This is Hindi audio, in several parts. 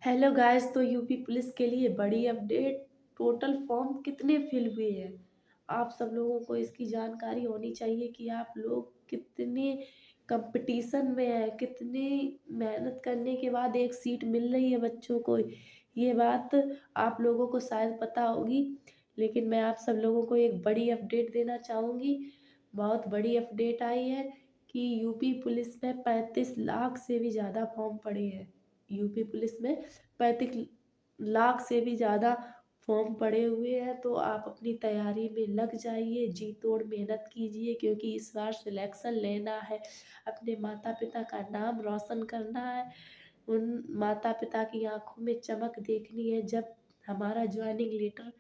Hello guys. तो यूपी पुलिस के लिए बड़ी अपडेट। टोटल फॉर्म कितने फिल हुए हैं? आप सब लोगों को इसकी जानकारी होनी चाहिए कि आप लोग कितने कंपटीशन में हैं, कितनी मेहनत करने के बाद एक सीट मिल रही है बच्चों को। ये बात आप लोगों को शायद पता होगी, लेकिन मैं आप सब लोगों को एक बड़ी अपडेट देना चाहूँगी। बहुत बड़ी अपडेट आई है कि यूपी पुलिस में 35 लाख से भी ज़्यादा फॉर्म पड़े हैं। यूपी पुलिस में 35 लाख से भी ज़्यादा फॉर्म पड़े हुए हैं, तो आप अपनी तैयारी में लग जाइए, जी तोड़ मेहनत कीजिए, क्योंकि इस बार सिलेक्शन लेना है, अपने माता-पिता का नाम रोशन करना है। उन माता-पिता की आँखों में चमक देखनी है जब हमारा जॉइनिंग लेटर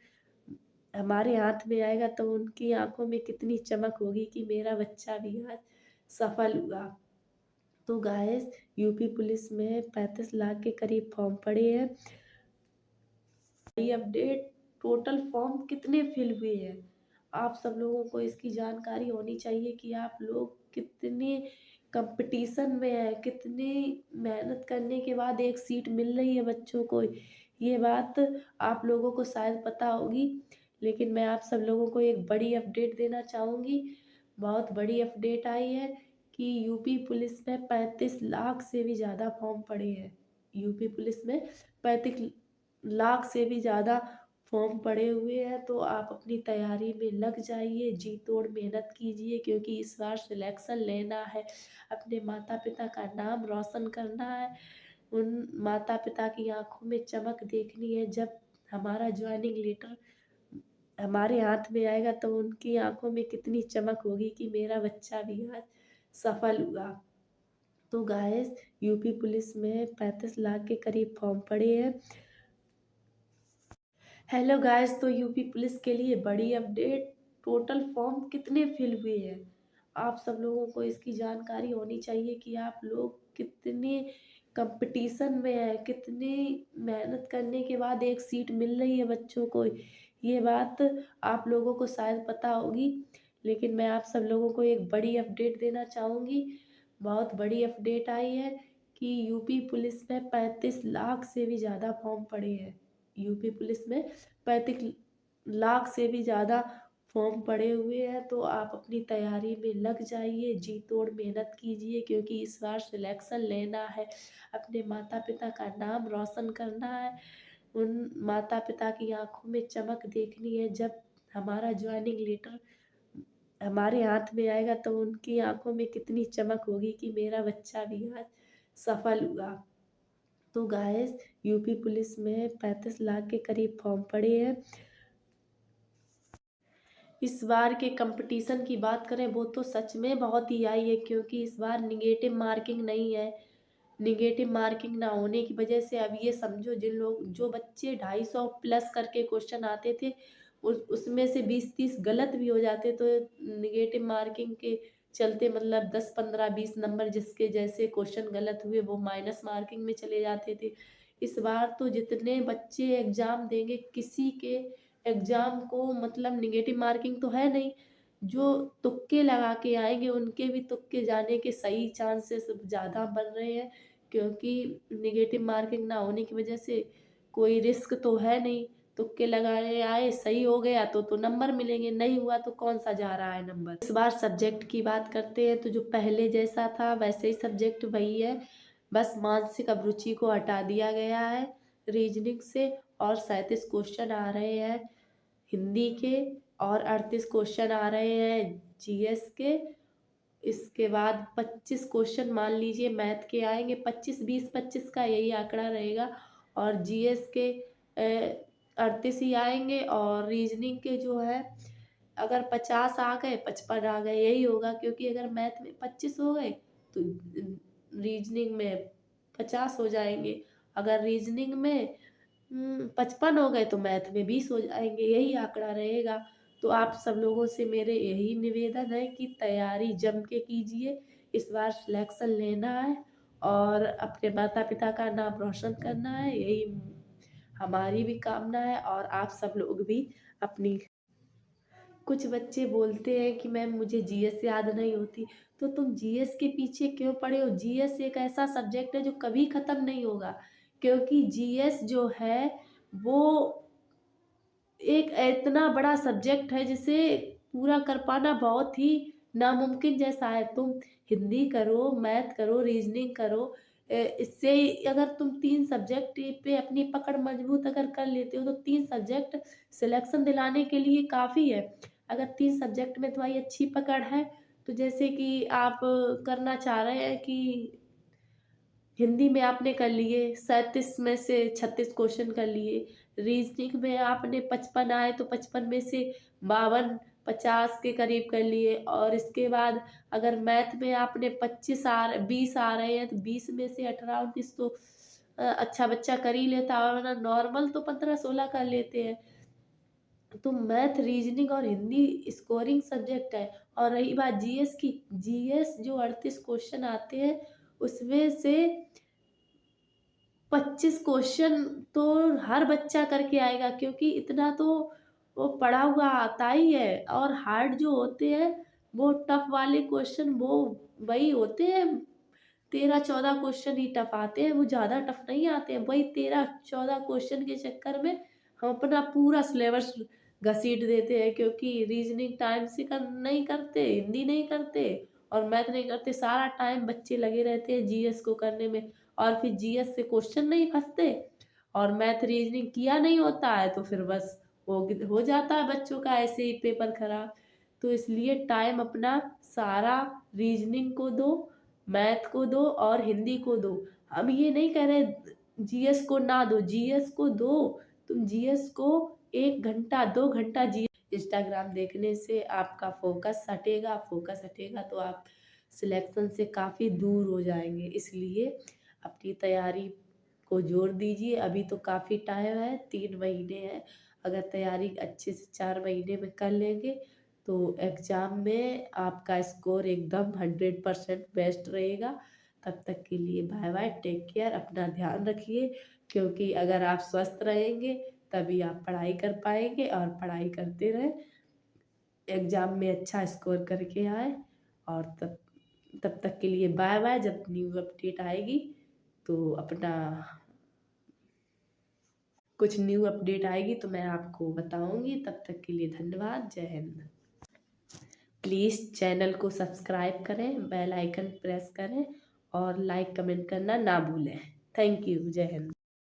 हमारे हाथ में आएगा, तो उनकी आँखों में कितनी चमक होगी कि मेरा बच्चा भी आज सफल हुआ। तो गाइस, यूपी पुलिस में 35 लाख के करीब फॉर्म पड़े हैं। बड़ी अपडेट। टोटल फॉर्म कितने फिल हुए हैं? आप सब लोगों को इसकी जानकारी होनी चाहिए कि आप लोग कितने कंपटीशन में हैं, कितनी मेहनत करने के बाद एक सीट मिल रही है बच्चों को। ये बात आप लोगों को शायद पता होगी, लेकिन मैं आप सब लोगों को एक बड़ी अपडेट देना चाहूँगी। बहुत बड़ी अपडेट आई है कि यूपी पुलिस में 35 लाख से भी ज़्यादा फॉर्म पड़े हैं। यूपी पुलिस में 35 लाख से भी ज़्यादा फॉर्म पड़े हुए हैं, तो आप अपनी तैयारी में लग जाइए, जी तोड़ मेहनत कीजिए, क्योंकि इस बार सिलेक्शन लेना है, अपने माता-पिता का नाम रोशन करना है। उन माता-पिता की आँखों में चमक देखनी है जब हमारा जॉइनिंग लेटर हमारे हाथ में आएगा, तो उनकी आँखों में कितनी चमक होगी कि मेरा बच्चा भी आज सफल हुआ। तो गाइस, यूपी पुलिस में 35 लाख के करीब फॉर्म पड़े हैं। Hello guys. तो यूपी पुलिस के लिए बड़ी अपडेट। टोटल फॉर्म कितने फिल हुए हैं? आप सब लोगों को इसकी जानकारी होनी चाहिए कि आप लोग कितने कंपटीशन में हैं, कितनी मेहनत करने के बाद एक सीट मिल रही है बच्चों को। ये बात आप लोगों को शायद पता होगी, लेकिन मैं आप सब लोगों को एक बड़ी अपडेट देना चाहूँगी। बहुत बड़ी अपडेट आई है कि यूपी पुलिस में 35 लाख से भी ज़्यादा फॉर्म पड़े हैं। यूपी पुलिस में 35 लाख से भी ज़्यादा फॉर्म पड़े हुए हैं, तो आप अपनी तैयारी में लग जाइए, जी तोड़ मेहनत कीजिए, क्योंकि इस बार सिलेक्शन लेना है, अपने माता-पिता का नाम रोशन करना है। उन माता-पिता की आँखों में चमक देखनी है जब हमारा जॉइनिंग लेटर हमारे हाथ में आएगा, तो उनकी आँखों में कितनी चमक होगी कि मेरा बच्चा भी आज सफल हुआ। तो गाइस, यूपी पुलिस में 35 लाख के करीब फॉर्म पड़े हैं। इस बार के कंपटीशन की बात करें, वो तो सच में बहुत ही आई है, क्योंकि इस बार नेगेटिव मार्किंग नहीं है। नेगेटिव मार्किंग ना होने की वजह से अब ये समझो, जो बच्चे 250 प्लस करके क्वेश्चन आते थे, उसमें से 20-30 गलत भी हो जाते, तो नेगेटिव मार्किंग के चलते मतलब 10-15-20 नंबर जिसके जैसे क्वेश्चन गलत हुए वो माइनस मार्किंग में चले जाते थे। इस बार तो जितने बच्चे एग्ज़ाम देंगे, किसी के एग्ज़ाम को मतलब नेगेटिव मार्किंग तो है नहीं। जो तुक्के लगा के आएँगे, उनके भी तुक्के जाने के सही चांसेस ज़्यादा बन रहे हैं, क्योंकि नेगेटिव मार्किंग ना होने की वजह से कोई रिस्क तो है नहीं। तुक्के लगाए आए, सही हो गया तो नंबर मिलेंगे, नहीं हुआ तो कौन-सा जा रहा है नंबर। इस बार सब्जेक्ट की बात करते हैं, तो जो पहले जैसा था वैसे ही सब्जेक्ट वही है, बस मानसिक अभिरुचि को हटा दिया गया है रीज़निंग से, और 37 क्वेश्चन आ रहे हैं हिंदी के, और 38 क्वेश्चन आ रहे हैं जीएस के। इसके बाद 25 क्वेश्चन मान लीजिए मैथ के आएँगे, 25-20-25 का यही आंकड़ा रहेगा, और जीएस के 38 ही आएँगे, और रीज़निंग के जो है, अगर 50 आ गए, 55 आ गए, यही होगा, क्योंकि अगर मैथ में 25 हो गए तो रीज़निंग में 50 हो जाएँगे। अगर रीज़निंग में 55 हो गए तो मैथ में 20 हो जाएँगे, यही आंकड़ा रहेगा। तो आप सब लोगों से मेरे यही निवेदन है कि तैयारी जम के कीजिए, इस बार सिलेक्शन लेना है और अपने माता-पिता का नाम रोशन करना है, यही हमारी भी कामना है, और आप सब लोग भी अपनी। कुछ बच्चे बोलते हैं कि मैम मुझे जीएस याद नहीं होती, तो तुम जीएस के पीछे क्यों पड़े हो? जीएस एक ऐसा सब्जेक्ट है जो कभी खत्म नहीं होगा। क्योंकि जीएस जो है वो एक इतना बड़ा सब्जेक्ट है जिसे पूरा कर पाना बहुत ही नामुमकिन जैसा है। तुम हिंदी करो, मैथ करो, रीज़निंग करो, इससे अगर तुम 3 सब्जेक्ट पे अपनी पकड़ मज़बूत अगर कर लेते हो तो 3 सब्जेक्ट सिलेक्शन दिलाने के लिए काफ़ी है। अगर 3 सब्जेक्ट में तुम्हारी अच्छी पकड़ है, तो जैसे कि आप करना चाह रहे हैं कि हिंदी में आपने कर लिए, 37 में से 36 क्वेश्चन कर लिए, रीज़निंग में आपने 55 आए तो 55 में से 52-50 के करीब कर लिए, और इसके बाद अगर मैथ में आपने 20 आ रहे हैं तो 20 में से 18-19 तो अच्छा बच्चा कर ही लेता है, वरना नॉर्मल तो 15-16 कर लेते हैं। तो मैथ, रीज़निंग और हिंदी स्कोरिंग सब्जेक्ट है। और रही बात जीएस की, जीएस जो 38 क्वेश्चन आते हैं उसमें से 25 क्वेश्चन तो हर बच्चा करके आएगा, क्योंकि इतना तो वो पढ़ा हुआ आता ही है, और हार्ड जो होते हैं वो टफ वाले क्वेश्चन वो वही होते हैं, 13-14 क्वेश्चन ही टफ आते हैं, वो ज़्यादा टफ नहीं आते हैं। वही 13-14 क्वेश्चन के चक्कर में हम अपना पूरा सिलेबस घसीट देते हैं, क्योंकि रीजनिंग टाइम से नहीं करते, हिंदी नहीं करते और मैथ नहीं करते, सारा टाइम बच्चे लगे रहते हैं जीएस को करने में, और फिर जीएस से क्वेश्चन नहीं फंसते और मैथ रीजनिंग किया नहीं होता है तो फिर बस हो जाता है बच्चों का ऐसे ही पेपर खराब। तो इसलिए टाइम अपना सारा रीजनिंग को दो, मैथ को दो और हिंदी को दो। हम ये नहीं कह रहे जीएस को ना दो, जीएस को दो। तुम जीएस को 1 घंटा 2 घंटा जी इंस्टाग्राम देखने से आपका फोकस हटेगा तो आप सिलेक्शन से काफ़ी दूर हो जाएँगे। इसलिए अपनी तैयारी को जोर दीजिए, अभी तो काफ़ी टाइम है, 3 महीने हैं। अगर तैयारी अच्छे से 4 महीने में कर लेंगे तो एग्ज़ाम में आपका स्कोर एकदम 100% बेस्ट रहेगा। तब तक के लिए बाय-बाय, टेक केयर, अपना ध्यान रखिए, क्योंकि अगर आप स्वस्थ रहेंगे तभी आप पढ़ाई कर पाएँगे, और पढ़ाई करते रहें, एग्ज़ाम में अच्छा स्कोर करके आएँ। और तब तब तक के लिए बाय-बाय, जब न्यू अपडेट आएगी तो अपना कुछ न्यू अपडेट आएगी तो मैं आपको बताऊँगी। तब तक के लिए धन्यवाद, जय हिंद। प्लीज़ चैनल को सब्सक्राइब करें, बेल आइकन प्रेस करें और लाइक कमेंट करना ना भूलें। थैंक यू, जय हिंद।